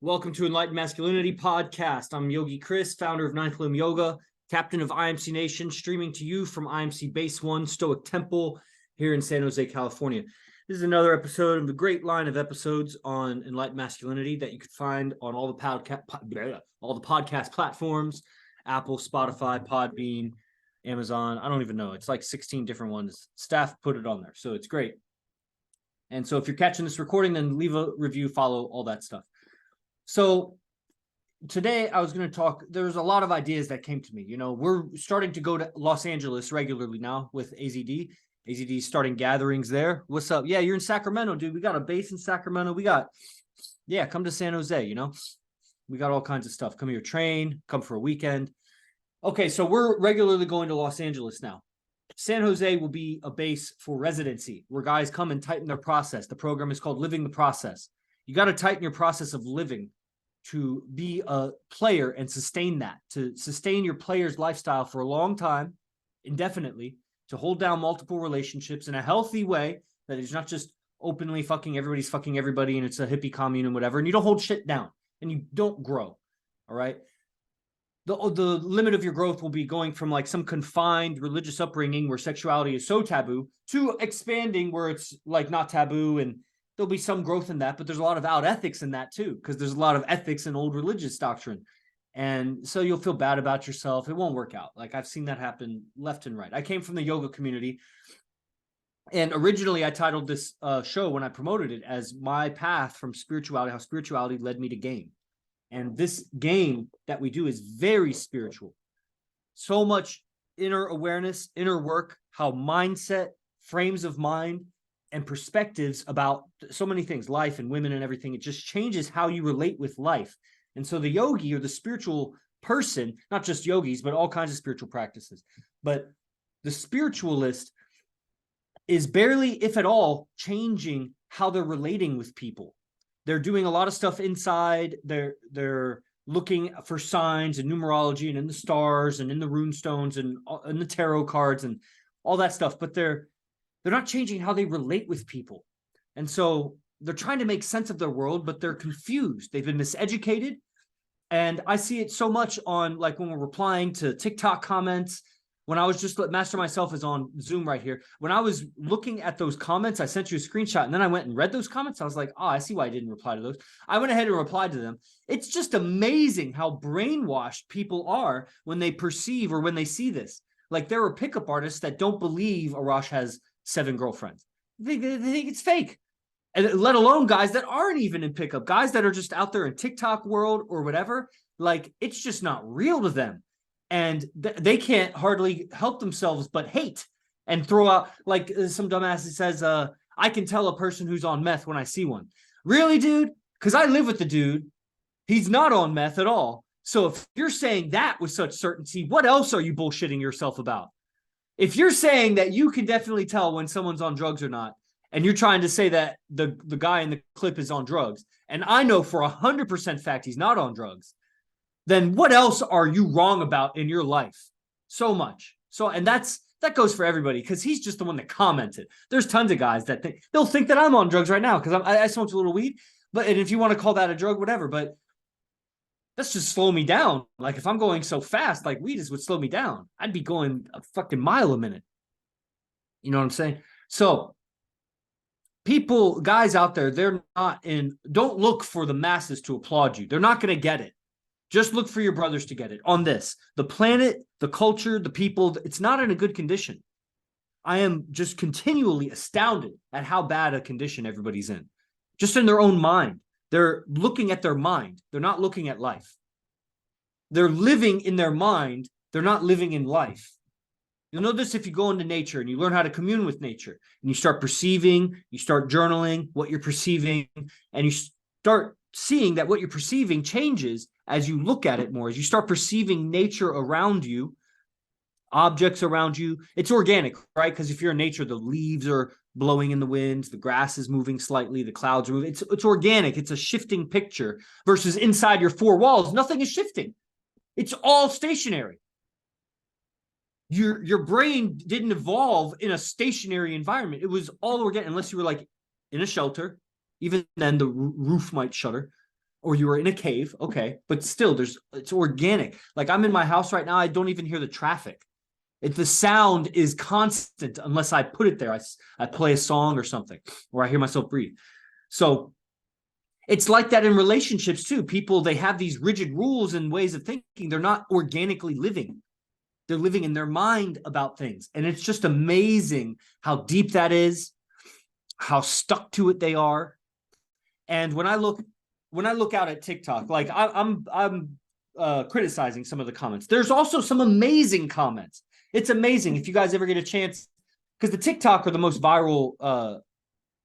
Welcome to Enlightened Masculinity Podcast. I'm Yogi Chris, founder of Ninth Limb Yoga, captain of IMC Nation, streaming to you from IMC Base 1 Stoic Temple here in San Jose, California. This is another episode of the great line of episodes on Enlightened Masculinity that you can find on all the podcast platforms, Apple, Spotify, Podbean, Amazon. I don't even know. It's like 16 different ones. Staff put it on there, so it's great. And so if you're catching this recording, then leave a review, follow, all that stuff. So today I was going to talk, there's a lot of ideas that came to me. You know, we're starting to go to Los Angeles regularly now with AZD. AZD's starting gatherings there. What's up? Yeah, you're in Sacramento, dude. We got a base in Sacramento. Come to San Jose, you know. We got all kinds of stuff. Come here, train, come for a weekend. Okay, so we're regularly going to Los Angeles now. San Jose will be a base for residency where guys come and tighten their process. The program is called Living the Process. You got to tighten your process of living to be a player and sustain that, to sustain your player's lifestyle for a long time, indefinitely, to hold down multiple relationships in a healthy way that is not just openly everybody's fucking everybody and it's a hippie commune and whatever, and you don't hold shit down and you don't grow, all right? The limit of your growth will be going from like some confined religious upbringing where sexuality is so taboo to expanding where it's like not taboo, and there'll be some growth in that, but there's a lot of out ethics in that too, because there's a lot of ethics in old religious doctrine. And so you'll feel bad about yourself. It won't work out. Like I've seen that happen left and right. I came from the yoga community, and originally I titled this show when I promoted it as My Path from Spirituality, How Spirituality Led Me to Game. And this game that we do is very spiritual. So much inner awareness, inner work, how mindset, frames of mind, and perspectives about so many things, life and women and everything. It just changes how you relate with life. And so the yogi or the spiritual person, not just yogis, but all kinds of spiritual practices, but the spiritualist is barely, if at all, changing how they're relating with people. They're doing a lot of stuff inside. They're looking for signs and numerology and in the stars and in the rune stones and in the tarot cards and all that stuff, but they're not changing how they relate with people. And so they're trying to make sense of their world, but they're confused. They've been miseducated. And I see it so much on like when we're replying to TikTok comments. When I was just, MasterMyCellf is on Zoom right here. When I was looking at those comments, I sent you a screenshot and then I went and read those comments. I was like, oh, I see why I didn't reply to those. I went ahead and replied to them. It's just amazing how brainwashed people are when they perceive or when they see this. Like there are pickup artists that don't believe Arash has 7 girlfriends. They think it's fake. And let alone guys that aren't even in pickup, guys that are just out there in TikTok world or whatever. Like it's just not real to them. And they can't hardly help themselves but hate and throw out, like some dumbass that says, I can tell a person who's on meth when I see one. Really, dude? Because I live with the dude. He's not on meth at all. So if you're saying that with such certainty, what else are you bullshitting yourself about? If you're saying that you can definitely tell when someone's on drugs or not, and you're trying to say that the guy in the clip is on drugs, and I know for 100% fact he's not on drugs, then what else are you wrong about in your life? So much. So, and that goes for everybody, because he's just the one that commented. There's tons of guys that they'll think that I'm on drugs right now because I smoked a little weed. But and if you want to call that a drug, whatever, but that's just slow me down. Like if I'm going so fast, like weed would slow me down. I'd be going a fucking mile a minute. You know what I'm saying? So people, guys out there, don't look for the masses to applaud you. They're not going to get it. Just look for your brothers to get it on this. The planet, the culture, the people, it's not in a good condition. I am just continually astounded at how bad a condition everybody's in. Just in their own mind. They're looking at their mind. They're not looking at life. They're living in their mind. They're not living in life. You'll know this if you go into nature and you learn how to commune with nature and you start perceiving, you start journaling what you're perceiving, and you start seeing that what you're perceiving changes as you look at it more, as you start perceiving nature around you, objects around you. It's organic, right? Because if you're in nature, the leaves are blowing in the winds, the grass is moving slightly, the clouds are moving. It's organic. It's a shifting picture versus inside your 4 walls. Nothing is shifting. It's all stationary. Your brain didn't evolve in a stationary environment. It was all organic, unless you were like in a shelter. Even then, the roof might shudder. or you were in a cave, okay, but still it's organic. Like I'm in my house right now, I don't even hear the traffic. The sound is constant unless I put it there. I play a song or something, or I hear myself breathe. So it's like that in relationships too. People, they have these rigid rules and ways of thinking. They're not organically living. They're living in their mind about things. And it's just amazing how deep that is, how stuck to it they are. And when I look out at TikTok, like I'm criticizing some of the comments. There's also some amazing comments. It's amazing if you guys ever get a chance, because the TikTok are the most viral,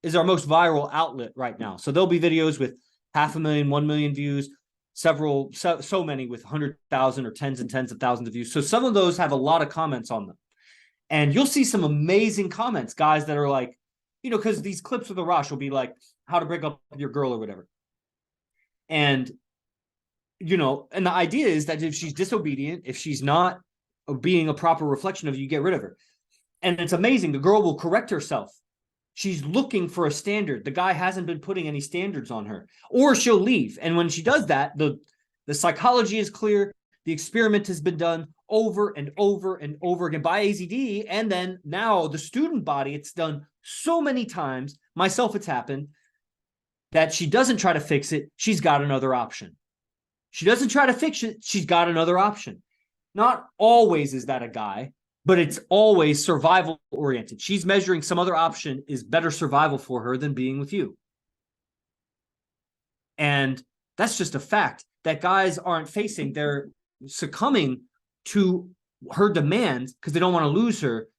is our most viral outlet right now. So there'll be videos with 500,000, 1 million views, so many with 100,000 or tens and tens of thousands of views. So some of those have a lot of comments on them. And you'll see some amazing comments, guys that are like, because these clips with Arash will be like, how to break up with your girl or whatever. And, and the idea is that if she's disobedient, if she's not being a proper reflection of you, get rid of her. And it's amazing. The girl will correct herself. She's looking for a standard. The guy hasn't been putting any standards on her, or she'll leave. And when she does that, the psychology is clear. The experiment has been done over and over and over again by AZD. And then now the student body, it's done so many times. Myself, it's happened that she doesn't try to fix it. She's got another option. She doesn't try to fix it. She's got another option. Not always is that a guy, but it's always survival oriented. She's measuring some other option is better survival for her than being with you. And that's just a fact that guys aren't facing. They're succumbing to her demands because they don't want to lose her,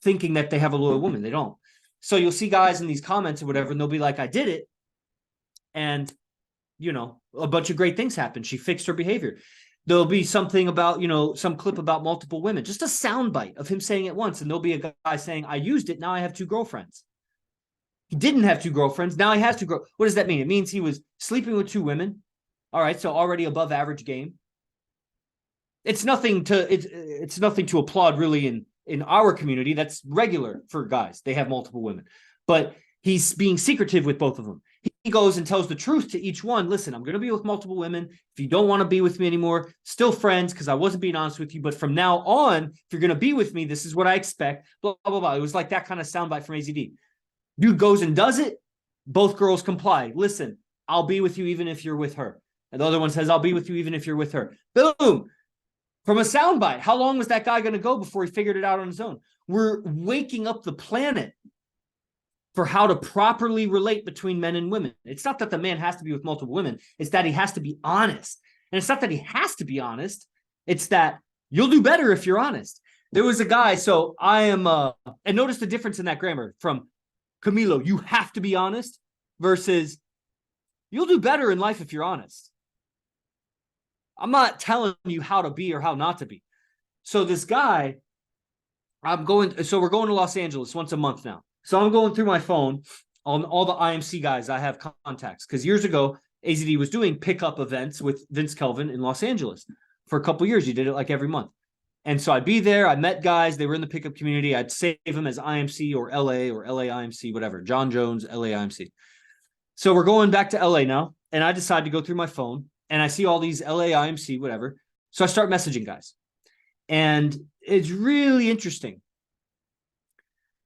thinking that they have a loyal woman. They don't. So you'll see guys in these comments or whatever, and they'll be like, I did it. And, a bunch of great things happen. She fixed her behavior. There'll be something about, some clip about multiple women, just a soundbite of him saying it once. And there'll be a guy saying, I used it. Now I have 2 girlfriends. He didn't have 2 girlfriends. Now he has 2 girlfriends. What does that mean? It means he was sleeping with 2 women. All right. So already above average game. It's nothing to applaud really in our community. That's regular for guys. They have multiple women, but he's being secretive with both of them. He goes and tells the truth to each one. Listen, I'm going to be with multiple women. If you don't want to be with me anymore, still friends because I wasn't being honest with you. But from now on, if you're going to be with me, this is what I expect. Blah, blah, blah. It was like that kind of soundbite from AZD. Dude goes and does it. Both girls comply. Listen, I'll be with you even if you're with her. And the other one says, I'll be with you even if you're with her. Boom. From a soundbite. How long was that guy going to go before he figured it out on his own? We're waking up the planet for how to properly relate between men and women. It's not that the man has to be with multiple women. It's that he has to be honest. And it's not that he has to be honest. It's that you'll do better if you're honest. There was a guy, so I am, and notice the difference in that grammar from Camilo, you have to be honest, versus you'll do better in life if you're honest. I'm not telling you how to be or how not to be. So this guy, we're going to Los Angeles once a month now. So I'm going through my phone on all the IMC guys I have contacts. Because years ago, AZD was doing pickup events with Vince Kelvin in Los Angeles. For a couple of years, he did it like every month. And so I'd be there. I met guys. They were in the pickup community. I'd save them as IMC or LA IMC, whatever. John Jones, LA IMC. So we're going back to LA now. And I decide to go through my phone. And I see all these LA IMC, whatever. So I start messaging guys. And it's really interesting.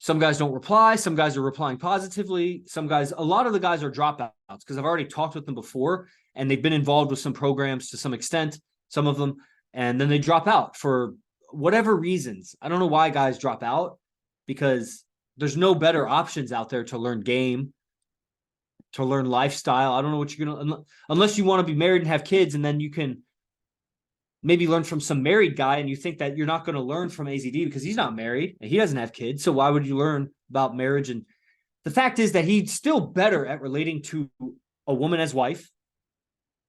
Some guys don't reply. Some guys are replying positively. A lot of the guys are dropouts because I've already talked with them before and they've been involved with some programs to some extent, some of them, and then they drop out for whatever reasons. I don't know why guys drop out because there's no better options out there to learn game, to learn lifestyle. I don't know what you're going to, unless you want to be married and have kids, and then you can maybe learn from some married guy, and you think that you're not going to learn from AZD because he's not married and he doesn't have kids. So why would you learn about marriage? And the fact is that he's still better at relating to a woman as wife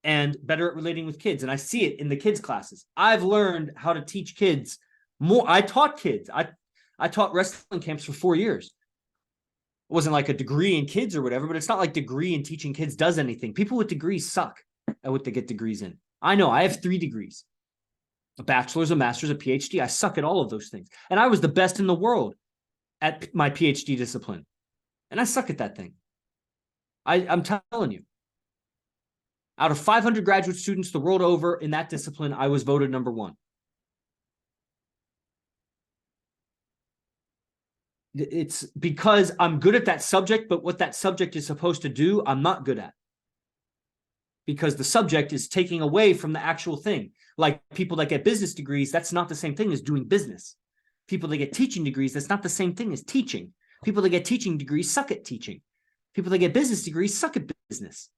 and better at relating with kids. And I see it in the kids classes. I've learned how to teach kids more. I taught kids. I taught wrestling camps for 4 years. It wasn't like a degree in kids or whatever, but it's not like degree in teaching kids does anything. People with degrees suck at what they get degrees in. I know I have 3 degrees. A bachelor's, a master's, a PhD. I suck at all of those things. And I was the best in the world at my PhD discipline. And I suck at that thing. I'm telling you. Out of 500 graduate students the world over in that discipline, I was voted number one. It's because I'm good at that subject, but what that subject is supposed to do, I'm not good at. Because the subject is taking away from the actual thing. Like people that get business degrees, that's not the same thing as doing business. People that get teaching degrees, that's not the same thing as teaching. People that get teaching degrees suck at teaching. People that get business degrees suck at business.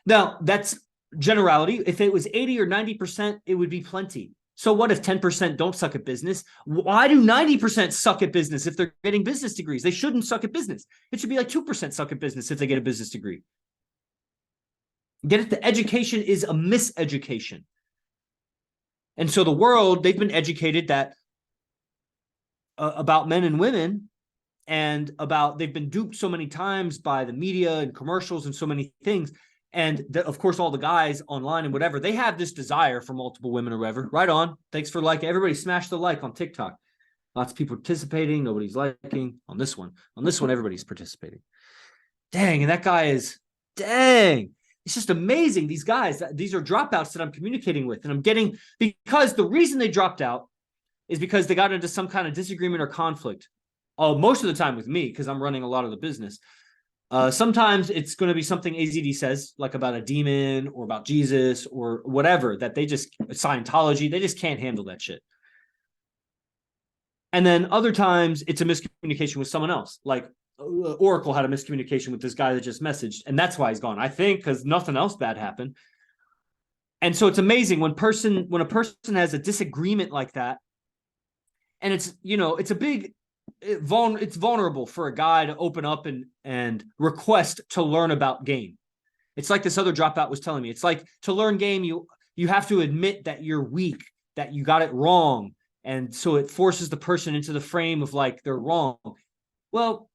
Now, that's generality. If it was 80 or 90%, it would be plenty. So what if 10% don't suck at business? Why do 90% suck at business if they're getting business degrees? They shouldn't suck at business. It should be like 2% suck at business if they get a business degree. Get it? The education is a miseducation. And so the world, they've been educated that about men and women, and about they've been duped so many times by the media and commercials and so many things. And of course, all the guys online and whatever, they have this desire for multiple women or whatever. Right on. Thanks for liking. Everybody smash the like on TikTok. Lots of people participating. Nobody's liking on this one. On this one, everybody's participating. Dang. And that guy is, dang. It's just amazing. These guys, these are dropouts that I'm communicating with. And I'm getting, because the reason they dropped out is because they got into some kind of disagreement or conflict. Most of the time with me, because I'm running a lot of the business. Sometimes it's going to be something AZD says, like about a demon or about Jesus or whatever, that they just, Scientology, they just can't handle that shit. And then other times it's a miscommunication with someone else. Like Oracle had a miscommunication with this guy that just messaged, and that's why he's gone, I think, because nothing else bad happened. And so it's amazing when a person has a disagreement like that, and it's, you know, it's a big, it's vulnerable for a guy to open up and request to learn about game. It's like this other dropout was telling me. It's like to learn game, you have to admit that you're weak, that you got it wrong. And so it forces the person into the frame of like they're wrong. Well,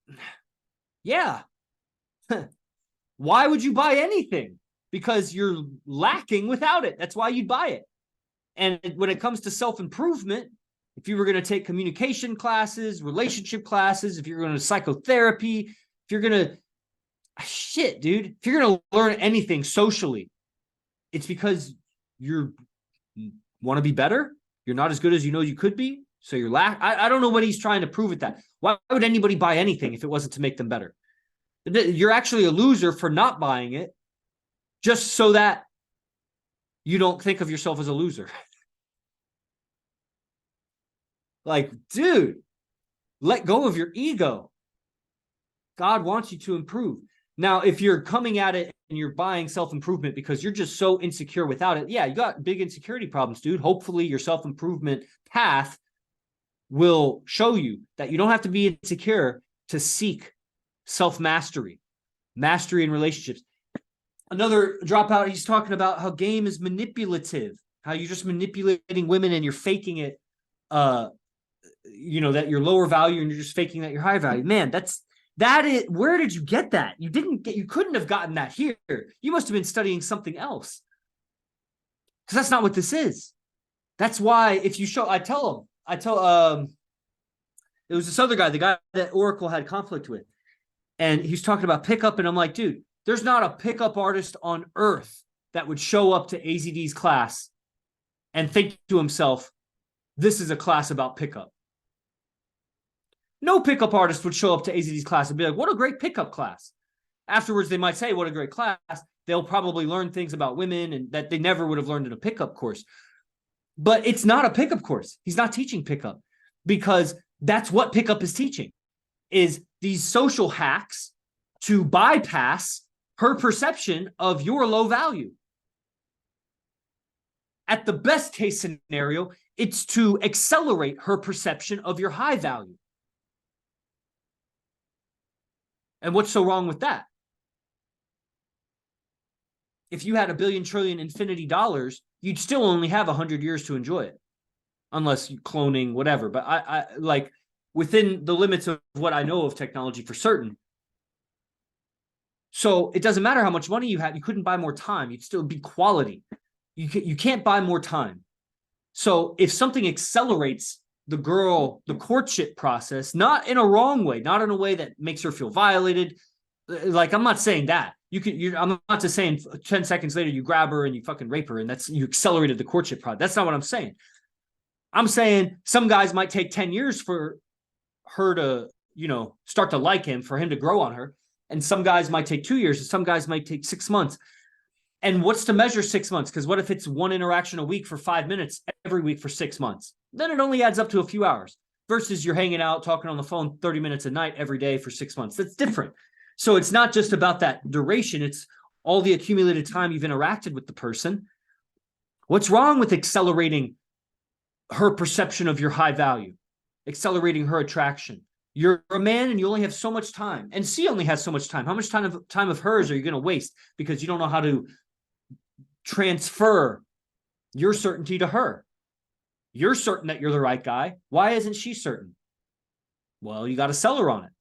yeah. Why would you buy anything? Because you're lacking without it. That's why you'd buy it. And when it comes to self-improvement, if you were going to take communication classes, relationship classes, if you're going to psychotherapy, if you're going to, shit, dude, if you're going to learn anything socially, it's because you want to be better. You're not as good as you know you could be. So you're I don't know what he's trying to prove with that. Why would anybody buy anything if it wasn't to make them better? You're actually a loser for not buying it, just so that you don't think of yourself as a loser. Like, dude, let go of your ego. God wants you to improve. Now, if you're coming at it and you're buying self-improvement because you're just so insecure without it, yeah, you got big insecurity problems, dude. Hopefully your self-improvement path will show you that you don't have to be insecure to seek self-mastery, mastery in relationships. Another dropout, he's talking about how game is manipulative, how you're just manipulating women and you're faking it, you know, that you're lower value and you're just faking that you're high value. Man, that is, where did you get that? You couldn't have gotten that here. You must have been studying something else. Because that's not what this is. That's why if you show, it was this other guy, the guy that Oracle had conflict with. And he's talking about pickup. And I'm like, dude, there's not a pickup artist on earth that would show up to AZD's class and think to himself, this is a class about pickup. No pickup artist would show up to AZD's class and be like, what a great pickup class. Afterwards, they might say, what a great class. They'll probably learn things about women and that they never would have learned in a pickup course. But it's not a pickup course. He's not teaching pickup because that's what pickup is teaching, is these social hacks to bypass her perception of your low value. At the best case scenario, it's to accelerate her perception of your high value. And what's so wrong with that? If you had $1 billion, trillion, infinity dollars, you'd still only have 100 years to enjoy it, unless you cloning, whatever. But I like within the limits of what I know of technology for certain. So it doesn't matter how much money you had. You couldn't buy more time. You'd still be quality. You can't buy more time. So if something accelerates the courtship process, not in a wrong way, not in a way that makes her feel violated. Like, I'm not saying that. I'm not just saying 10 seconds later you grab her and you fucking rape her and you accelerated the courtship process. That's not what I'm saying. I'm saying some guys might take 10 years for her to, start to like him, for him to grow on her. And some guys might take 2 years, and some guys might take 6 months. And what's to measure 6 months? Because what if it's one interaction a week for 5 minutes every week for 6 months? Then it only adds up to a few hours versus you're hanging out, talking on the phone 30 minutes a night every day for 6 months. That's different. So it's not just about that duration. It's all the accumulated time you've interacted with the person. What's wrong with accelerating her perception of your high value, accelerating her attraction? You're a man and you only have so much time, and she only has so much time. How much time of hers are you going to waste because you don't know how to transfer your certainty to her? You're certain that you're the right guy. Why isn't she certain? Well, you got to sell her on it.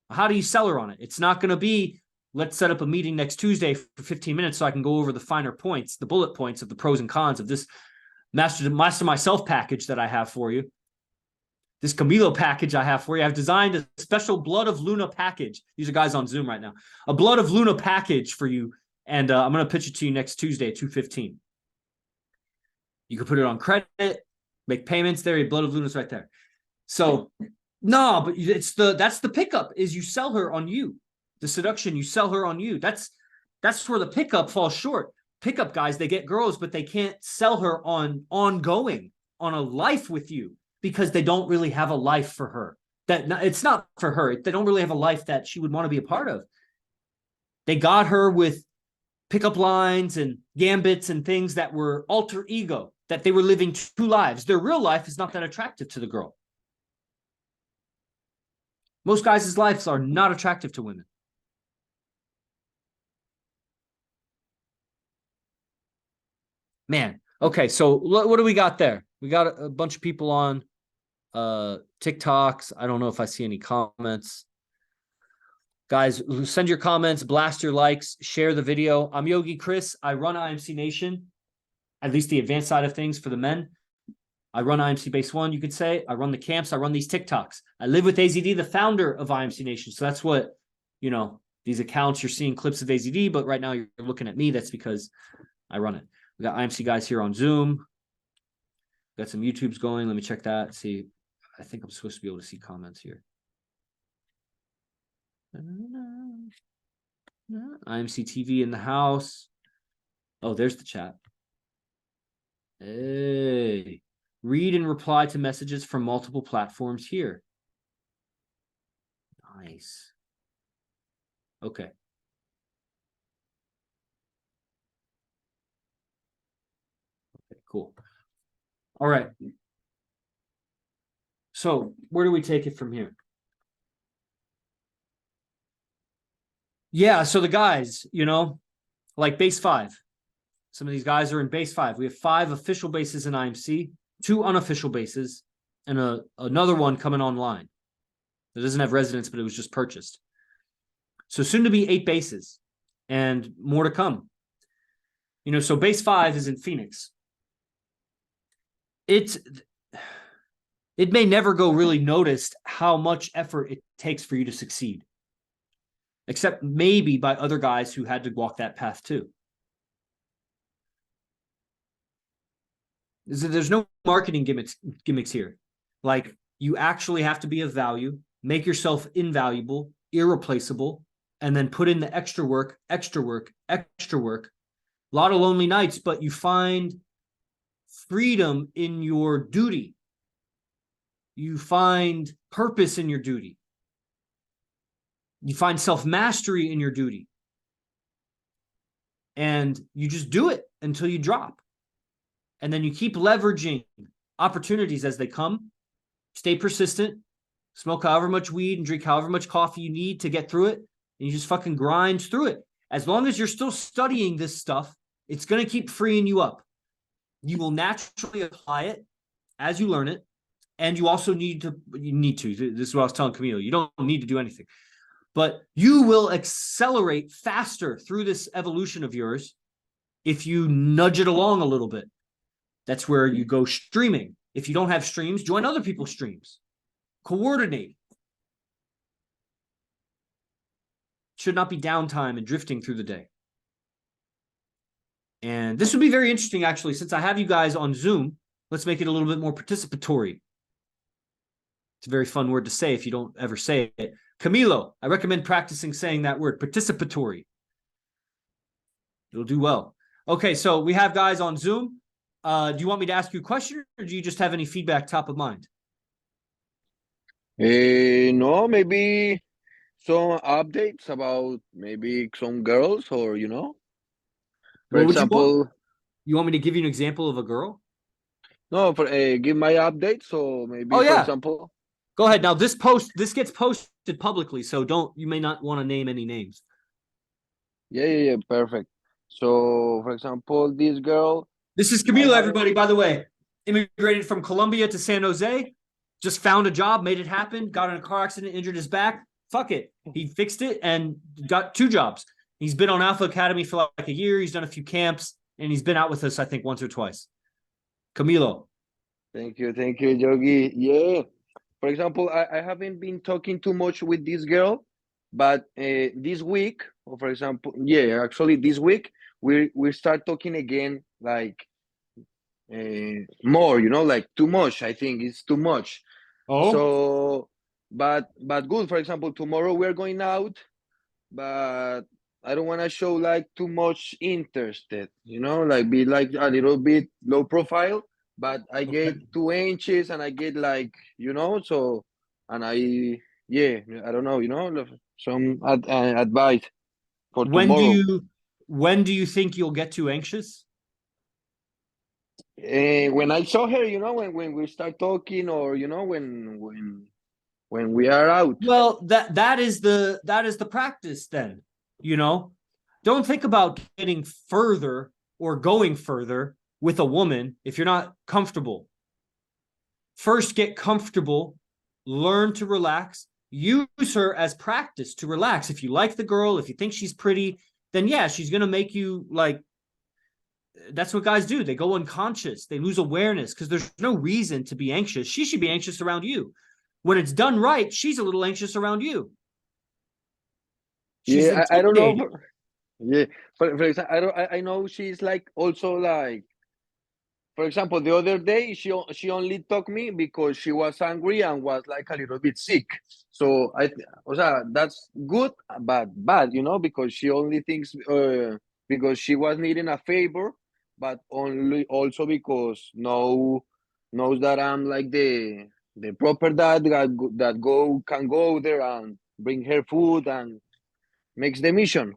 How do you sell her on it? It's not going to be, let's set up a meeting next Tuesday for 15 minutes so I can go over the finer points, the bullet points of the pros and cons of this MasterMyCellf package that I have for you. This Camilo package I have for you. I've designed a special Blood of Luna package. These are guys on Zoom right now. A Blood of Luna package for you. And I'm going to pitch it to you next Tuesday at 2:15. You can put it on credit, make payments there. Your Blood of Luna's right there. So, no, but that's the pickup, is you sell her on you. The seduction, you sell her on you. That's where the pickup falls short. Pickup guys, they get girls, but they can't sell her on ongoing, on a life with you, because they don't really have a life for her. It's not for her. They don't really have a life that she would want to be a part of. They got her with pickup lines and gambits and things that were alter ego, that they were living two lives. Their real life is not that attractive to the girl. Most guys' lives are not attractive to women. Man, okay, so what do we got there? We got a bunch of people on TikToks. I don't know if I see any comments. Guys, send your comments, blast your likes, share the video. I'm Yogi Chris. I run IMC Nation, at least the advanced side of things for the men. I run IMC Base 1, you could say. I run the camps. I run these TikToks. I live with AZD, the founder of IMC Nation. So that's what, these accounts, you're seeing clips of AZD, but right now you're looking at me. That's because I run it. We got IMC guys here on Zoom. Got some YouTubes going. Let me check that. See, I think I'm supposed to be able to see comments here. IMC TV in the house. Oh, there's the chat. Hey. Read and reply to messages from multiple platforms here. Nice. Okay. Okay, cool. All right. So where do we take it from here? Yeah, so the guys, like base 5. Some of these guys are in base 5. We have 5 official bases in IMC, 2 unofficial bases, and another one coming online. It doesn't have residence, but it was just purchased. So soon to be 8 bases and more to come. So base 5 is in Phoenix. It may never go really noticed how much effort it takes for you to succeed, except maybe by other guys who had to walk that path too. There's no marketing gimmicks here. Like, you actually have to be of value, make yourself invaluable, irreplaceable, and then put in the extra work. A lot of lonely nights, but you find freedom in your duty. You find purpose in your duty. You find self-mastery in your duty. And you just do it until you drop. And then you keep leveraging opportunities as they come. Stay persistent. Smoke however much weed and drink however much coffee you need to get through it. And you just fucking grind through it. As long as you're still studying this stuff, it's going to keep freeing you up. You will naturally apply it as you learn it. And you also need to. This is what I was telling Camilo. You don't need to do anything. But you will accelerate faster through this evolution of yours if you nudge it along a little bit. That's where you go streaming. If you don't have streams, join other people's streams. Coordinate. should not be downtime and drifting through the day. And this would be very interesting, actually, since I have you guys on Zoom. Let's make it a little bit more participatory. It's a very fun word to say if you don't ever say it. Camilo, I recommend practicing saying that word, participatory. You'll do well. Okay, so we have guys on Zoom. Do you want me to ask you a question, or do you just have any feedback top of mind? No, maybe some updates about maybe some girls, or for What would you want? example, You want me to give you an example of a girl? no, for give my update. So maybe, Oh, for yeah. example, Go ahead. Now, this gets posted publicly, so you may not want to name any names. yeah, perfect. So, for example, this girl, This is I Camilo, have everybody, by the way. Immigrated from Colombia to San Jose. Just found a job, made it happen, got in a car accident, injured his back. Fuck it. He fixed it and got 2 jobs. He's been on Alpha Academy for like a year. He's done a few camps, and he's been out with us, I think, once or twice. Camilo. Thank you, Yogi. Yeah. For example, I haven't been talking too much with this girl, but this week, or for example, yeah, actually this week, we start talking again, like more, like too much. I think it's too much. Oh? So, but good. For example, tomorrow we're going out, but I don't want to show like too much interested, like be like a little bit low profile. But I Okay. get too anxious and I get like, so, and yeah, I don't know, some advice for When do tomorrow. you think you'll get too anxious? When I saw her, when we start talking, or when we are out. Well, that is the practice then, you know. Don't think about getting further or going further with a woman if you're not comfortable. First, get comfortable, learn to relax, use her as practice to relax. If you like the girl, if you think she's pretty, then yeah, she's going to make you like, that's what guys do. They go unconscious, they lose awareness because there's no reason to be anxious. She should be anxious around you. When it's done right, she's a little anxious around you. She's Yeah, I don't know. intimidated. Yeah, for example, I know she's like also like, for example, the other day she only took me because she was angry and was like a little bit sick. So that's good, but bad, because she only thinks because she was needing a favor, but only also because knows that I'm like the proper dad that can go there and bring her food and makes the mission.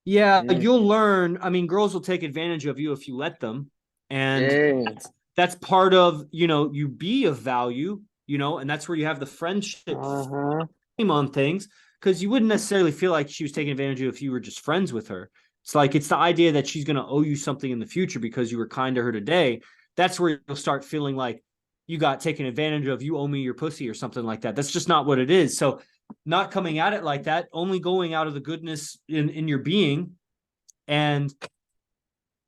Yeah, Yeah, you'll learn. I mean, girls will take advantage of you if you let them. And yeah. that's part of, you be of value, and that's where you have the friendship Uh-huh. on things, because you wouldn't necessarily feel like she was taking advantage of you if you were just friends with her. It's like, it's the idea that she's going to owe you something in the future because you were kind to her today. That's where you'll start feeling like you got taken advantage of. You owe me your pussy or something like that. That's just not what it is. So not coming at it like that, only going out of the goodness in your being, and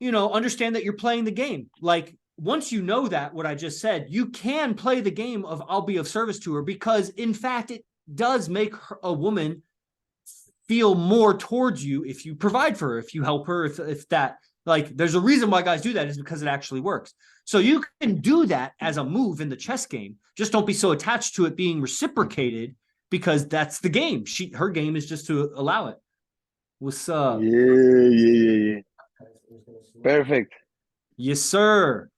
understand that you're playing the game. Like, once you know that, what I just said, you can play the game of I'll be of service to her, because in fact it does make a woman feel more towards you if you provide for her, if you help her, if that, like, there's a reason why guys do that, is because it actually works. So you can do that as a move in the chess game. Just don't be so attached to it being reciprocated, because that's the game. Her game is just to allow it. What's up? Yeah. Perfect. Yes, sir.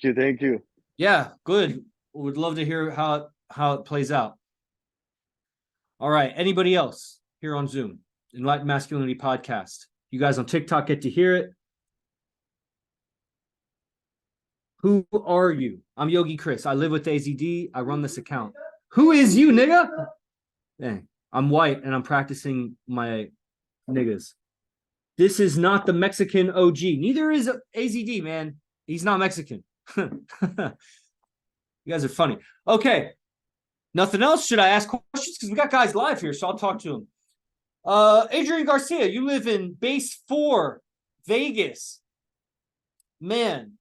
Thank you. Yeah, good. Would love to hear how it plays out. All right. Anybody else here on Zoom? Enlightened Masculinity Podcast. You guys on TikTok get to hear it. Who are you? I'm Yogi Chris. I live with AZD. I run this account. Who is you, nigga? Dang. I'm white and I'm practicing my niggas. This is not the Mexican OG. Neither is AZD, man. He's not Mexican. You guys are funny. Okay. Nothing else? Should I ask questions? Because we got guys live here, so I'll talk to them. Adrian Garcia, you live in Base 4, Vegas. Man,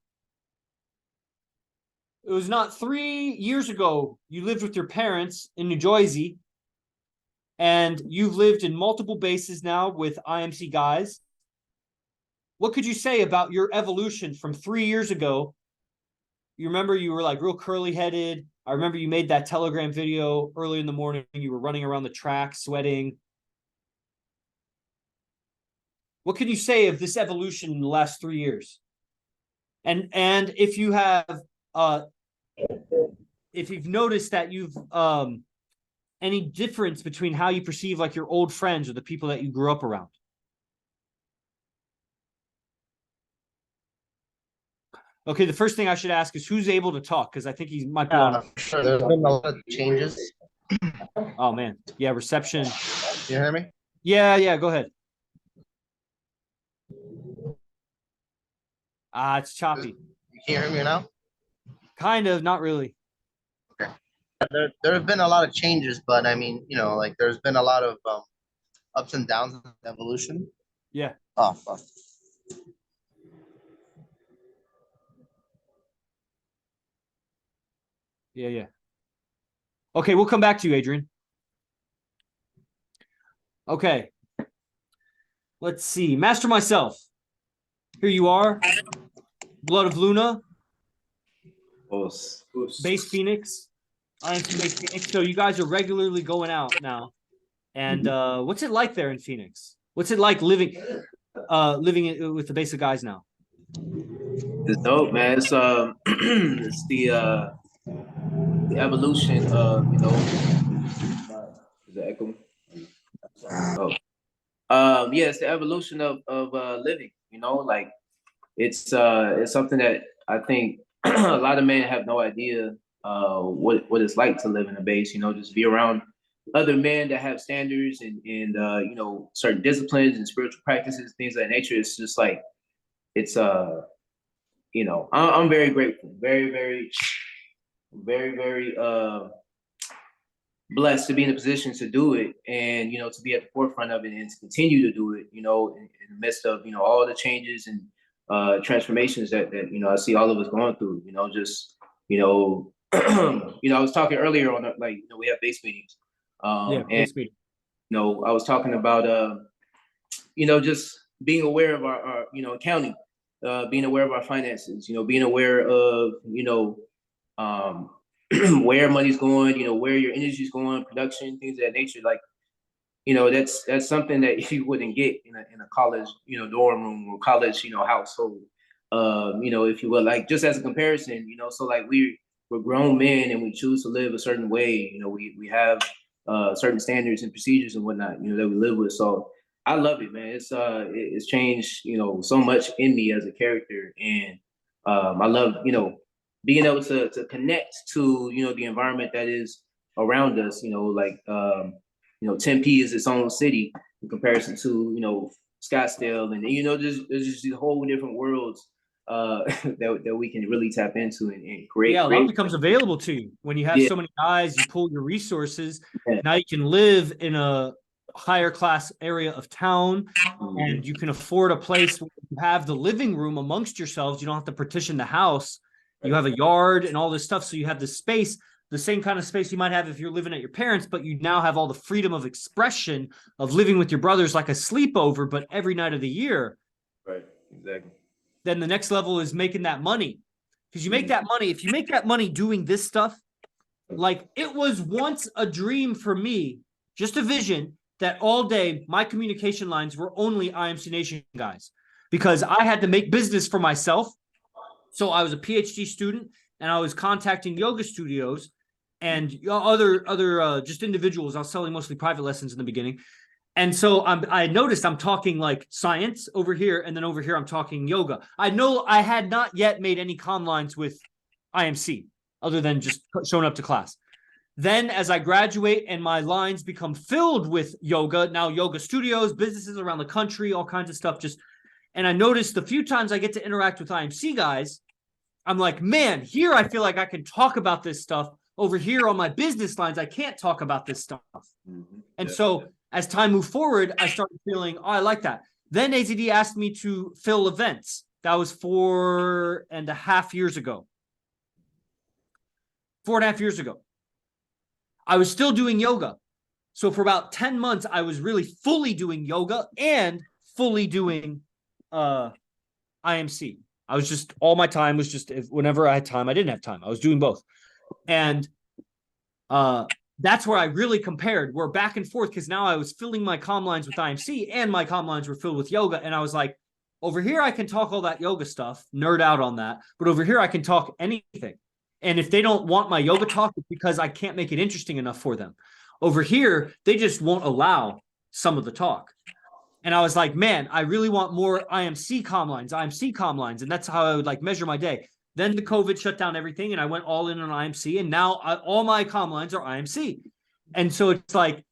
it was not 3 years ago you lived with your parents in New Jersey. and you've lived in multiple bases now with IMC guys. What could you say about your evolution from 3 years ago? You remember you were like real curly headed. I remember you made that Telegram video early in the morning. You were running around the track, sweating. What can you say of this evolution in the last 3 years? And if you have, if you've noticed that you've any difference between how you perceive like your old friends or the people that you grew up around? Okay, the first thing I should ask is who's able to talk, because I think he might be on. Sure. There's been a lot of changes. Oh man, yeah, reception. You hear me? Yeah, go ahead. It's choppy. You can't hear me now? Kind of, not really. Okay. There have been a lot of changes, but I mean, you know, like there's been a lot of ups and downs in evolution. Yeah. Oh, fuck. Yeah. Okay, we'll come back to you, Adrian. Okay. Let's see. MasterMyCellf. Here you are. Blood of Luna. Base Phoenix. IMC Base Phoenix. So you guys are regularly going out now. And what's it like there in Phoenix? What's it like living with the base of guys now? It's dope, man. It's it's the evolution of, you know, is it echo? Yeah, it's the evolution of living, you know, like it's something that I think a lot of men have no idea what it's like to live in a base, you know, just be around other men that have standards and you know, certain disciplines and spiritual practices, things of that nature. It's just like it's you know, I'm very grateful, very blessed to be in a position to do it, and you know, to be at the forefront of it and to continue to do it, you know, in the midst of, you know, all the changes and transformations that you know, I see all of us going through, you know, just, you know, you know, I was talking earlier on like, you know, we have base meetings, and base meeting. you know, I was talking about you know, just being aware of our you know, accounting, being aware of our finances, you know, being aware of, you know, where money's going, you know, where your energy's going, production, things of that nature. Like, you know, that's something that you wouldn't get in a college, you know, dorm room or college, you know, household. You know, if you will, like, just as a comparison, you know, so like we're grown men and we choose to live a certain way, you know, we have certain standards and procedures and whatnot, you know, that we live with. So I love it, man. It's changed, you know, so much in me as a character. And I love, you know, being able to connect to, you know, the environment that is around us, you know, like, you know, Tempe is its own city in comparison to, you know, Scottsdale. And, you know, there's just these whole different worlds that we can really tap into and create. Yeah, a lot becomes available to you when you have so many guys, you pull your resources. Yeah. Now you can live in a higher class area of town, and you can afford a place where you have the living room amongst yourselves. You don't have to partition the house. You have a yard and all this stuff. So you have the space, the same kind of space you might have if you're living at your parents', but you now have all the freedom of expression of living with your brothers like a sleepover, but every night of the year. Right, exactly. Then the next level is making that money. Because you make that money, if you make that money doing this stuff, like it was once a dream for me, just a vision, that all day my communication lines were only IMC Nation guys, because I had to make business for myself. So I was a PhD student and I was contacting yoga studios and other just individuals. I was selling mostly private lessons in the beginning. And so I noticed I'm talking like science over here, and then over here I'm talking yoga. I know I had not yet made any comm lines with IMC other than just showing up to class. Then as I graduate and my lines become filled with yoga, now yoga studios, businesses around the country, all kinds of stuff. And I noticed the few times I get to interact with IMC guys, I'm like, man, here I feel like I can talk about this stuff. Over here on my business lines, I can't talk about this stuff. And so as time moved forward, I started feeling, oh, I like that. Then AZD asked me to fill events. That was 4.5 years ago. 4.5 years ago. I was still doing yoga. So for about 10 months, I was really fully doing yoga and fully doing IMC. I was just, all my time was just, whenever I had time, I didn't have time. I was doing both. And that's where I really compared. We're back and forth because now I was filling my comm lines with IMC and my comm lines were filled with yoga. And I was like, over here, I can talk all that yoga stuff, nerd out on that. But over here, I can talk anything. And if they don't want my yoga talk, it's because I can't make it interesting enough for them. Over here, they just won't allow some of the talk. And I was like, man, I really want more IMC comm lines. And that's how I would like measure my day. Then the COVID shut down everything and I went all in on IMC. And now all my comm lines are IMC. And so it's like,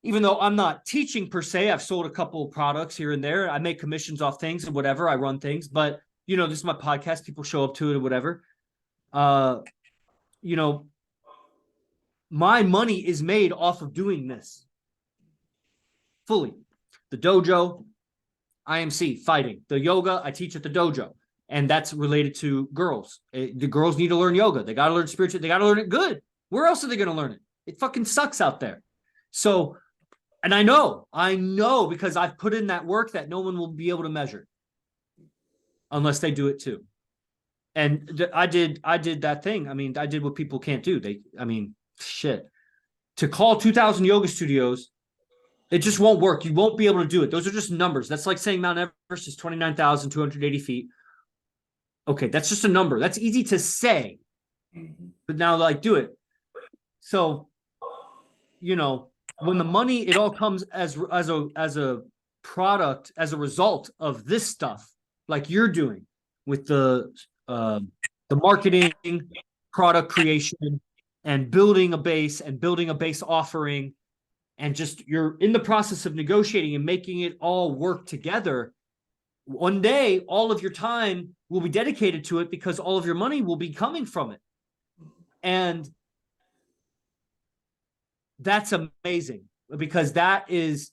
even though I'm not teaching per se, I've sold a couple of products here and there. I make commissions off things and whatever. I run things, but you know, this is my podcast. People show up to it or whatever. You know, my money is made off of doing this fully. The dojo, IMC, fighting. The yoga, I teach at the dojo. And that's related to girls. The girls need to learn yoga. They got to learn spiritual. They got to learn it good. Where else are they going to learn it? It fucking sucks out there. So, and I know because I've put in that work that no one will be able to measure unless they do it too. And I did that thing. I mean, I did what people can't do. Shit. To call 2,000 yoga studios, it just won't work. You won't be able to do it. Those are just numbers. That's like saying Mount Everest is 29,280 feet. Okay, that's just a number. That's easy to say. But now, like, do it. So, you know, when the money, it all comes as a product, as a result of this stuff, like you're doing with the marketing, product creation, and building a base offering, and just you're in the process of negotiating and making it all work together. One day, all of your time will be dedicated to it because all of your money will be coming from it. And that's amazing because that is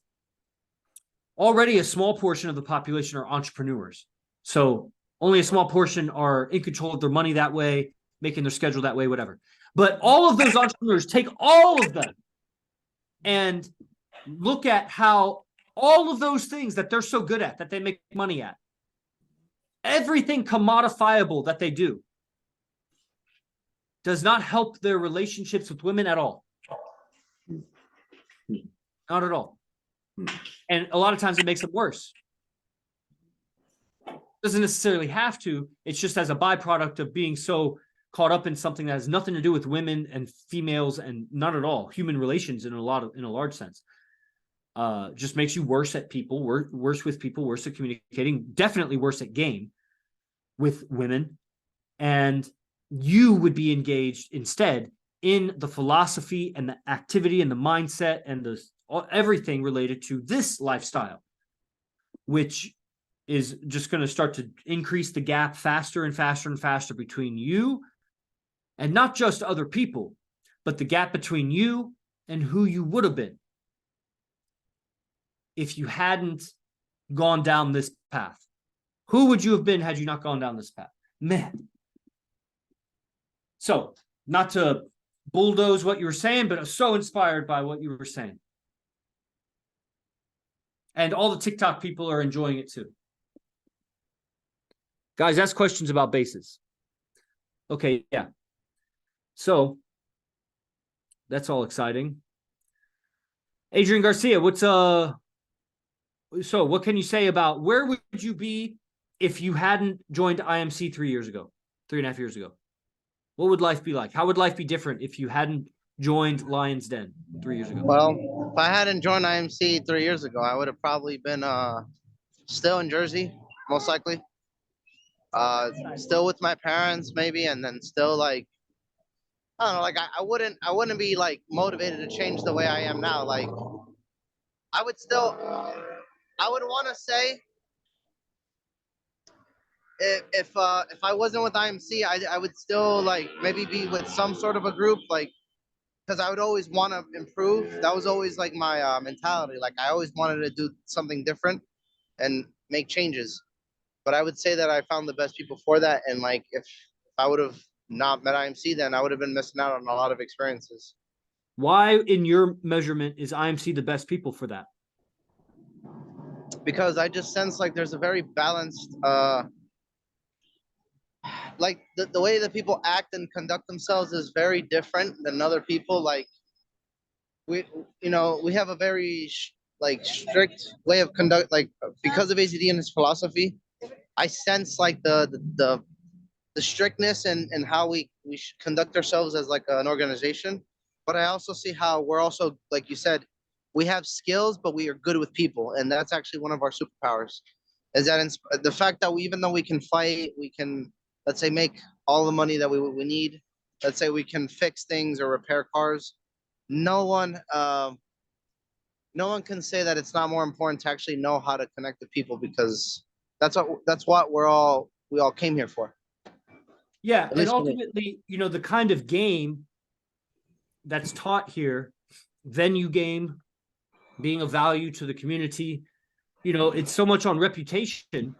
already a small portion of the population are entrepreneurs. So only a small portion are in control of their money that way, making their schedule that way, whatever. But all of those entrepreneurs, take all of them and look at how all of those things that they're so good at, that they make money at, everything commodifiable that they do does not help their relationships with women at all. Not at all. And a lot of times it makes it worse. Doesn't necessarily have to. It's just as a byproduct of being so caught up in something that has nothing to do with women and females and not at all human relations in a large sense. Just makes you worse at people, worse with people, worse at communicating, definitely worse at game with women. And you would be engaged instead in the philosophy and the activity and the mindset and everything related to this lifestyle, which is just going to start to increase the gap faster and faster and faster between you and not just other people, but the gap between you and who you would have been if you hadn't gone down this path. Who would you have been had you not gone down this path? Man. So, not to bulldoze what you were saying, but I was so inspired by what you were saying. And all the TikTok people are enjoying it too. Guys, ask questions about bases. Okay, yeah. So, that's all exciting. Adrian Garcia, so what can you say about where would you be if you hadn't joined IMC 3.5 years ago? What would life be like? How would life be different if you hadn't joined Lion's Den 3 years ago? Well, if I hadn't joined IMC 3 years ago, I would have probably been still in Jersey, most likely. Still with my parents, maybe, and then still like I don't know, like I wouldn't be like motivated to change the way I am now. Like I would want to say if I wasn't with IMC, I would still like maybe be with some sort of a group, like because I would always want to improve. That was always like my mentality. Like I always wanted to do something different and make changes. But I would say that I found the best people for that. And like if I would have not met IMC, then I would have been missing out on a lot of experiences. Why, in your measurement, is IMC the best people for that? Because I just sense like there's a very balanced, like the way that people act and conduct themselves is very different than other people. Like we have a very like strict way of conduct, like because of AZD and his philosophy. I sense like the strictness and how we should conduct ourselves as like an organization. But I also see how we're also, like you said, we have skills, but we are good with people, and that's actually one of our superpowers. Is that the fact that even though we can fight, we can, let's say, make all the money that we need. Let's say we can fix things or repair cars. No one, no one can say that it's not more important to actually know how to connect with people, because that's what we all came here for. Yeah, At and least for me. ultimately, the kind of game that's taught here, venue game, being of value to the community, it's so much on reputation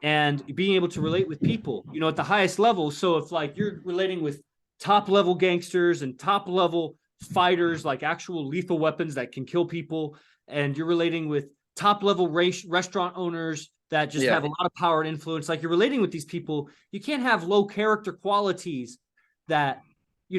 and being able to relate with people, at the highest level. So if like you're relating with top level gangsters and top level fighters, like actual lethal weapons that can kill people, and you're relating with top level restaurant owners that just have a lot of power and influence, like you're relating with these people, you can't have low character qualities that,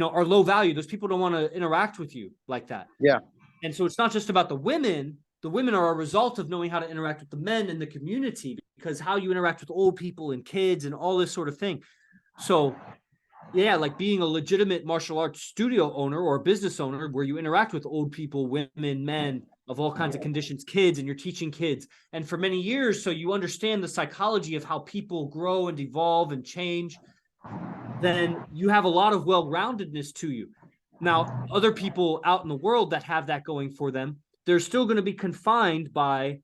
are low value. Those people don't want to interact with you like that. Yeah. And so it's not just about the women. The women are a result of knowing how to interact with the men in the community, because how you interact with old people and kids and all this sort of thing. So yeah, like being a legitimate martial arts studio owner or business owner where you interact with old people, women, men of all kinds of conditions, kids, and you're teaching kids. And for many years, so you understand the psychology of how people grow and evolve and change, then you have a lot of well-roundedness to you. Now, other people out in the world that have that going for them, they're still going to be confined by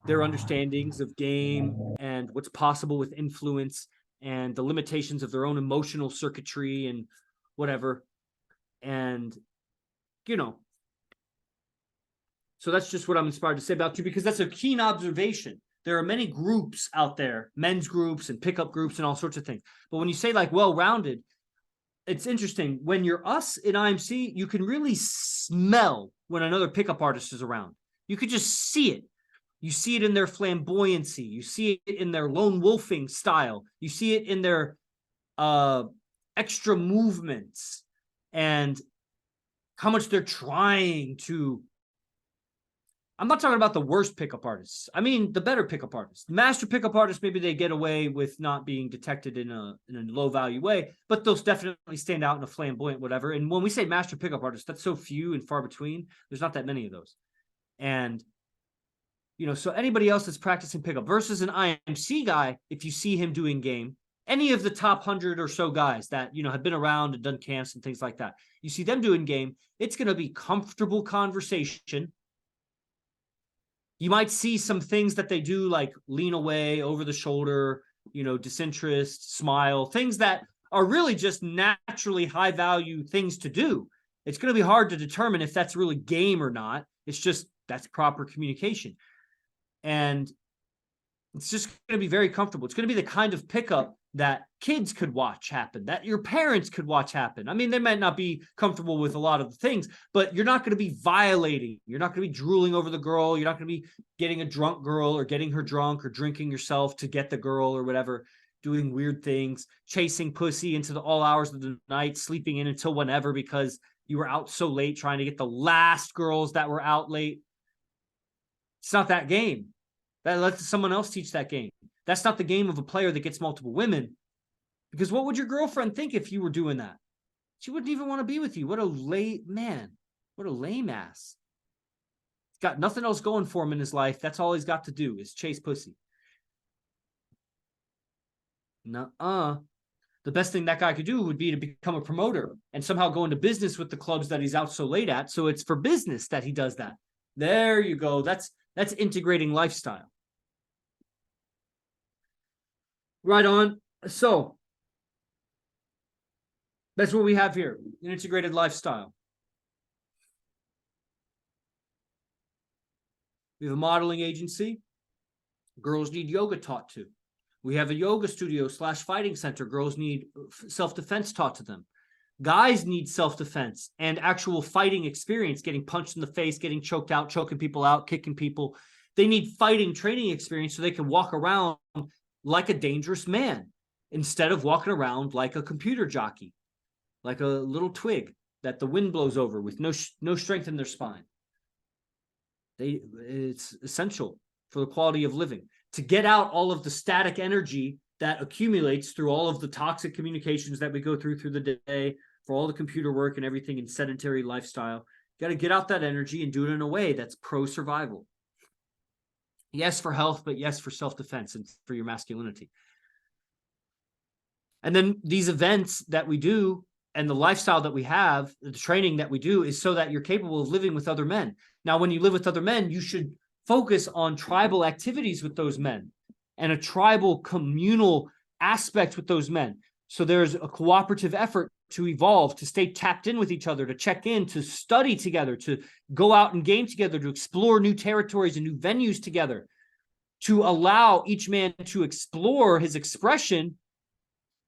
their understandings of game and what's possible with influence and the limitations of their own emotional circuitry and whatever. And, so that's just what I'm inspired to say about you, because that's a keen observation. There are many groups out there, men's groups and pickup groups and all sorts of things. But when you say like well-rounded, it's interesting. When you're us in IMC, you can really smell when another pickup artist is around. You could just see it. You see it in their flamboyancy. You see it in their lone wolfing style. You see it in their extra movements and how much they're trying to. I'm not talking about the worst pickup artists. I mean, the better pickup artists. Master pickup artists, maybe they get away with not being detected in a low value way, but those definitely stand out in a flamboyant whatever. And when we say master pickup artists, that's so few and far between. There's not that many of those. And so anybody else that's practicing pickup versus an IMC guy, if you see him doing game, any of the top 100 or so guys that, have been around and done camps and things like that, you see them doing game, it's going to be comfortable conversation. You might see some things that they do, like lean away, over the shoulder, disinterest, smile, things that are really just naturally high value things to do. It's going to be hard to determine if that's really game or not. It's just, that's proper communication. And it's just going to be very comfortable. It's going to be the kind of pickup that kids could watch happen, that your parents could watch happen. I mean, they might not be comfortable with a lot of the things, but you're not going to be violating. You're not going to be drooling over the girl. You're not going to be getting a drunk girl or getting her drunk or drinking yourself to get the girl or whatever, doing weird things, chasing pussy into all hours of the night, sleeping in until whenever because you were out so late trying to get the last girls that were out late. It's not that game. That lets someone else teach that game. That's not the game of a player that gets multiple women. Because what would your girlfriend think if you were doing that? She wouldn't even want to be with you. What a lame man. What a lame ass. He's got nothing else going for him in his life. That's all he's got to do is chase pussy. Nuh-uh. The best thing that guy could do would be to become a promoter and somehow go into business with the clubs that he's out so late at. So it's for business that he does that. There you go. That's integrating lifestyle. Right on. So that's what we have here, an integrated lifestyle. We have a modeling agency. Girls need yoga taught to. We have a yoga studio / fighting center. Girls need self-defense taught to them. Guys need self-defense and actual fighting experience, getting punched in the face, getting choked out, choking people out, kicking people. They need fighting training experience so they can walk around like a dangerous man instead of walking around like a computer jockey, like a little twig that the wind blows over with no strength in their spine. It's essential for the quality of living to get out all of the static energy that accumulates through all of the toxic communications that we go through the day, for all the computer work and everything in sedentary lifestyle. You got to get out that energy and do it in a way that's pro-survival. Yes, for health, but yes, for self-defense and for your masculinity. And then these events that we do and the lifestyle that we have, the training that we do, is so that you're capable of living with other men. Now, when you live with other men, you should focus on tribal activities with those men and a tribal communal aspect with those men. So there's a cooperative effort to evolve, to stay tapped in with each other, to check in, to study together, to go out and game together, to explore new territories and new venues together, to allow each man to explore his expression,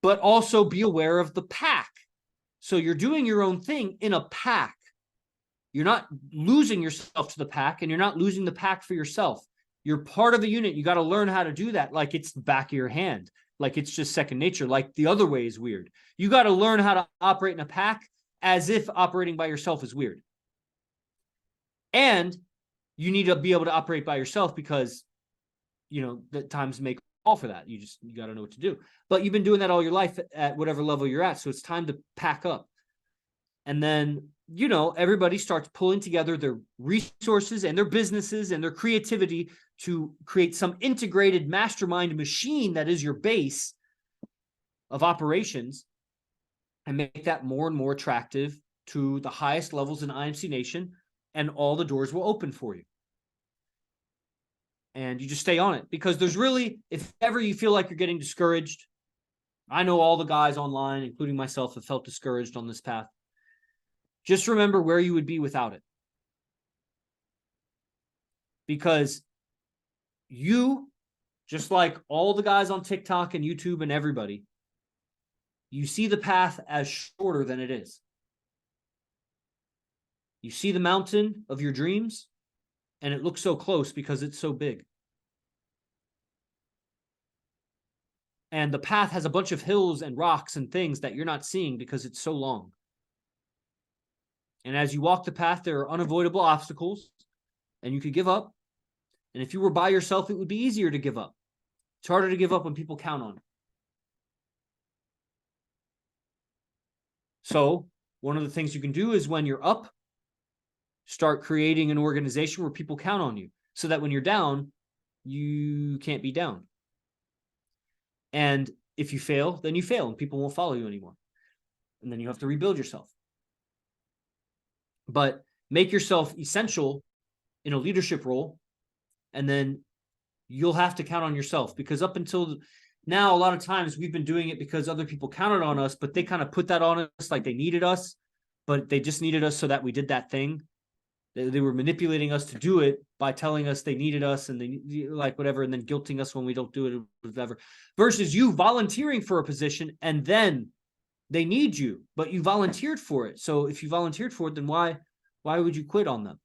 but also be aware of the pack. So you're doing your own thing in a pack. You're not losing yourself to the pack, and you're not losing the pack for yourself. You're part of the unit. You got to learn how to do that like it's the back of your hand, like it's just second nature, like the other way is weird. You got to learn how to operate in a pack as if operating by yourself is weird. And you need to be able to operate by yourself because, you know, the times make all for that. You got to know what to do. But you've been doing that all your life at whatever level you're at. So it's time to pack up. And then, you know, everybody starts pulling together their resources and their businesses and their creativity to create some integrated mastermind machine that is your base of operations and make that more and more attractive to the highest levels in IMC Nation, and all the doors will open for you. And you just stay on it, because there's really, if ever you feel like you're getting discouraged, I know all the guys online, including myself, have felt discouraged on this path. Just remember where you would be without it. Because you, just like all the guys on TikTok and YouTube and everybody, you see the path as shorter than it is. You see the mountain of your dreams, and it looks so close because it's so big. And the path has a bunch of hills and rocks and things that you're not seeing because it's so long. And as you walk the path, there are unavoidable obstacles, and you could give up. And if you were by yourself, it would be easier to give up. It's harder to give up when people count on it. So one of the things you can do is, when you're up, start creating an organization where people count on you, so that when you're down, you can't be down. And if you fail, then you fail, and people won't follow you anymore. And then you have to rebuild yourself. But make yourself essential in a leadership role, and then you'll have to count on yourself. Because up until now, a lot of times we've been doing it because other people counted on us, but they kind of put that on us like they needed us, but they just needed us so that we did that thing. They were manipulating us to do it by telling us they needed us, and they like whatever, and then guilting us when we don't do it, or whatever. Versus you volunteering for a position, and then they need you, but you volunteered for it. So if you volunteered for it, then why would you quit on them?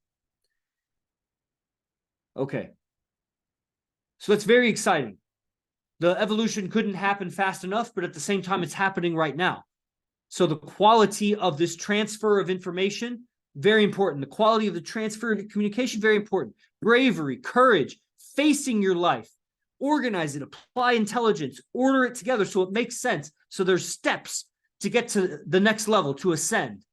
Okay. So that's very exciting. The evolution couldn't happen fast enough, but at the same time, it's happening right now. So the quality of this transfer of information, very important. The quality of the transfer of communication, very important. Bravery, courage, facing your life, organize it, apply intelligence, order it together so it makes sense. So there's steps to get to the next level, to ascend.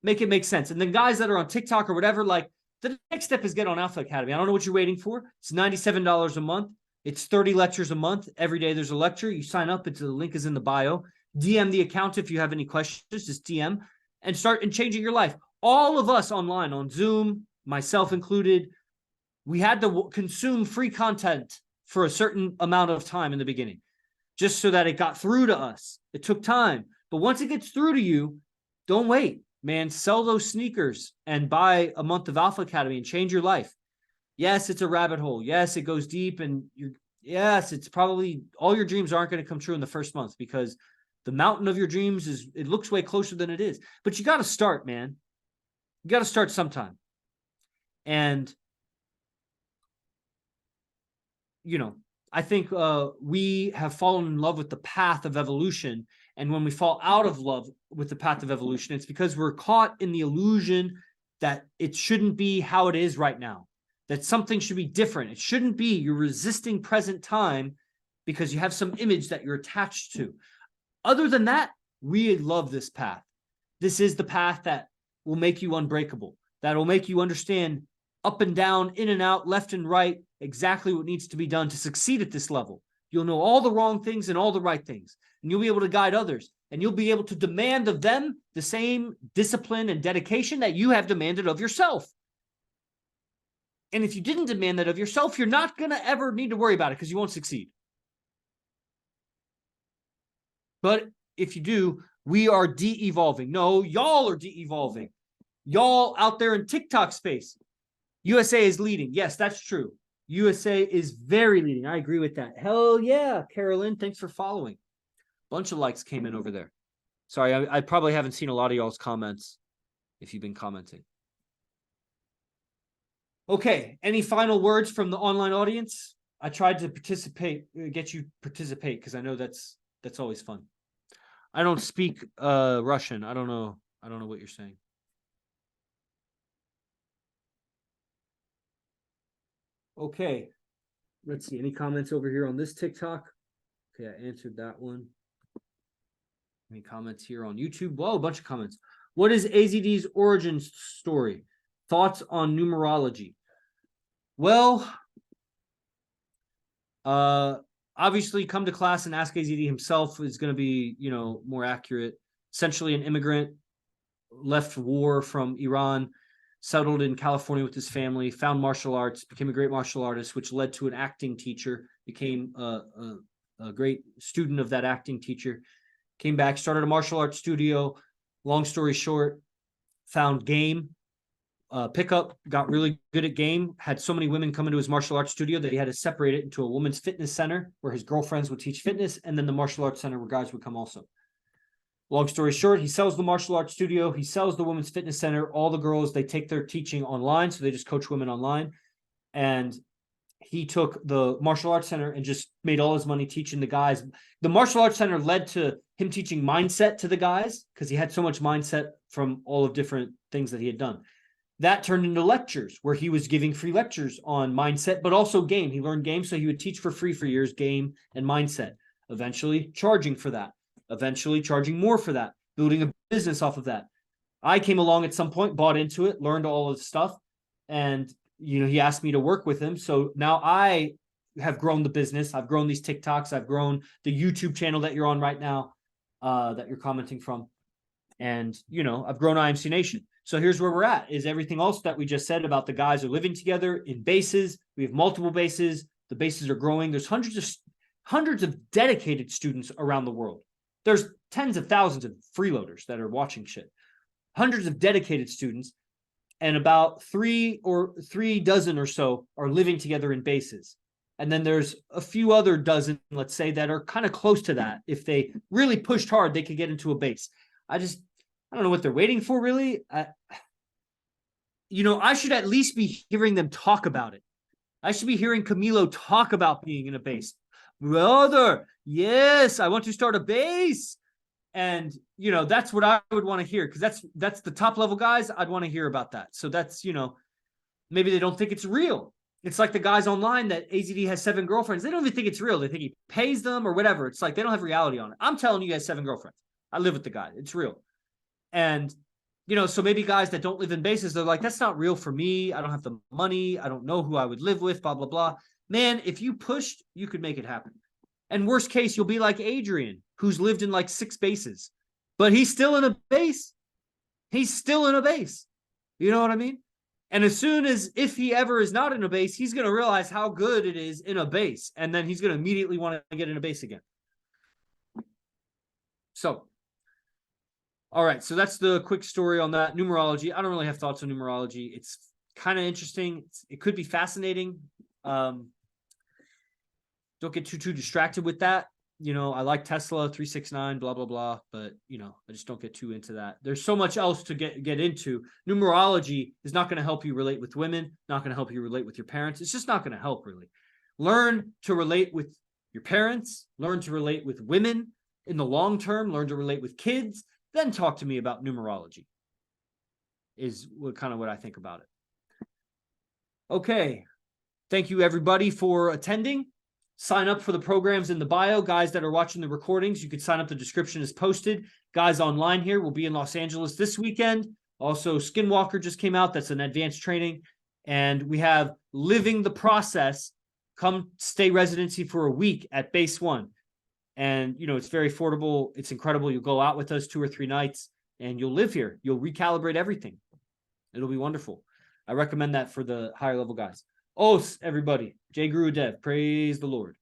Make it make sense. And then guys that are on TikTok or whatever, like, the next step is get on Alpha Academy. I don't know what you're waiting for. It's $97 a month. It's 30 lectures a month. Every day there's a lecture. You sign up. The link is in the bio. DM the account if you have any questions. Just DM and start changing your life. All of us online on Zoom, myself included, we had to consume free content for a certain amount of time in the beginning, just so that it got through to us. It took time. But once it gets through to you, don't wait, man. Sell those sneakers and buy a month of Alpha Academy and change your life. Yes, it's a rabbit hole. Yes, it goes deep, and yes, it's probably all your dreams aren't going to come true in the first month, because The mountain of your dreams it looks way closer than it is. But you got to start, man. You got to start sometime. And, I think we have fallen in love with the path of evolution. And when we fall out of love with the path of evolution, it's because we're caught in the illusion that it shouldn't be how it is right now, that something should be different. It shouldn't be. You're resisting present time because you have some image that you're attached to. Other than that, we love this path. This is the path that will make you unbreakable, that will make you understand up and down, in and out, left and right, exactly what needs to be done to succeed at this level. You'll know all the wrong things and all the right things, and you'll be able to guide others, and you'll be able to demand of them the same discipline and dedication that you have demanded of yourself. And if you didn't demand that of yourself, you're not going to ever need to worry about it because you won't succeed. But if you do, we are de-evolving. No, y'all are de-evolving. Y'all out there in TikTok space. USA is leading. Yes, that's true. USA is very leading. I agree with that. Hell yeah, Carolyn. Thanks for following. Bunch of likes came in over there. Sorry, I probably haven't seen a lot of y'all's comments if you've been commenting. Okay, any final words from the online audience? I tried to get you participate because I know that's always fun. I don't speak Russian. I don't know what you're saying. Okay. Let's see. Any comments over here on this TikTok? Okay, I answered that one. Any comments here on YouTube? Whoa, a bunch of comments. What is AZD's origin story? Thoughts on numerology? Well, obviously, come to class and ask AZD himself is going to be, more accurate. Essentially, an immigrant, left war from Iran, settled in California with his family, found martial arts, became a great martial artist, which led to an acting teacher, became a great student of that acting teacher, came back, started a martial arts studio. Long story short, found game, pickup, got really good at game, had so many women come into his martial arts studio that he had to separate it into a women's fitness center where his girlfriends would teach fitness, and then the martial arts center where guys would come also. Long story short, he sells the martial arts studio, he sells the women's fitness center. All the girls, they take their teaching online, so they just coach women online. And he took the martial arts center and just made all his money teaching the guys. The martial arts center led to him teaching mindset to the guys because he had so much mindset from all of different things that he had done. That turned into lectures where he was giving free lectures on mindset, but also game. He learned game, so he would teach for free for years, game and mindset, eventually charging for that, eventually charging more for that, building a business off of that. I came along at some point, bought into it, learned all of the stuff, and he asked me to work with him. So now I have grown the business. I've grown these TikToks. I've grown the YouTube channel that you're on right now, that you're commenting from. And, I've grown IMC Nation. So here's where we're at, is everything else that we just said about the guys are living together in bases. We have multiple bases. The bases are growing. There's hundreds of dedicated students around the world. There's tens of thousands of freeloaders that are watching shit. Hundreds of dedicated students, and about three dozen or so are living together in bases. And then there's a few other dozen, let's say, that are kind of close to that. If they really pushed hard, they could get into a base. I don't know what they're waiting for, really. I should at least be hearing them talk about it. I should be hearing Camilo talk about being in a base. Brother, yes, I want to start a base. And, that's what I would want to hear, because that's the top level guys. I'd want to hear about that. So that's, maybe they don't think it's real. It's like the guys online that AZD has 7 girlfriends. They don't even think it's real. They think he pays them or whatever. It's like they don't have reality on it. I'm telling you, he has 7 girlfriends. I live with the guy. It's real. And, so maybe guys that don't live in bases, they're like, that's not real for me. I don't have the money. I don't know who I would live with, blah, blah, blah. Man, if you pushed, you could make it happen. And worst case, you'll be like Adrian, who's lived in like 6 bases, but he's still in a base. He's still in a base. You know what I mean? And as soon as, if he ever is not in a base, he's going to realize how good it is in a base. And then he's going to immediately want to get in a base again. So, all right. So that's the quick story on that. Numerology. I don't really have thoughts on numerology. It's kind of interesting. It could be fascinating. Don't get too distracted with that. I like Tesla 369, blah, blah, blah, but I just don't get too into that. There's so much else to get into. Numerology is not going to help you relate with women, not going to help you relate with your parents. It's just not going to help, really. Learn to relate with your parents, learn to relate with women in the long term, learn to relate with kids, then talk to me about numerology, is kind of what I think about it. Okay. Thank you, everybody, for attending. Sign up for the programs in the bio. Guys that are watching the recordings, you can sign up. The description is posted. Guys online here will be in Los Angeles this weekend. Also, Skinwalker just came out. That's an advanced training. And we have Living the Process. Come stay residency for a week at Base 1. And, it's very affordable. It's incredible. You'll go out with us 2 or 3 nights and you'll live here. You'll recalibrate everything. It'll be wonderful. I recommend that for the higher level guys. Os, everybody. Jay Guru Dev. Praise the Lord.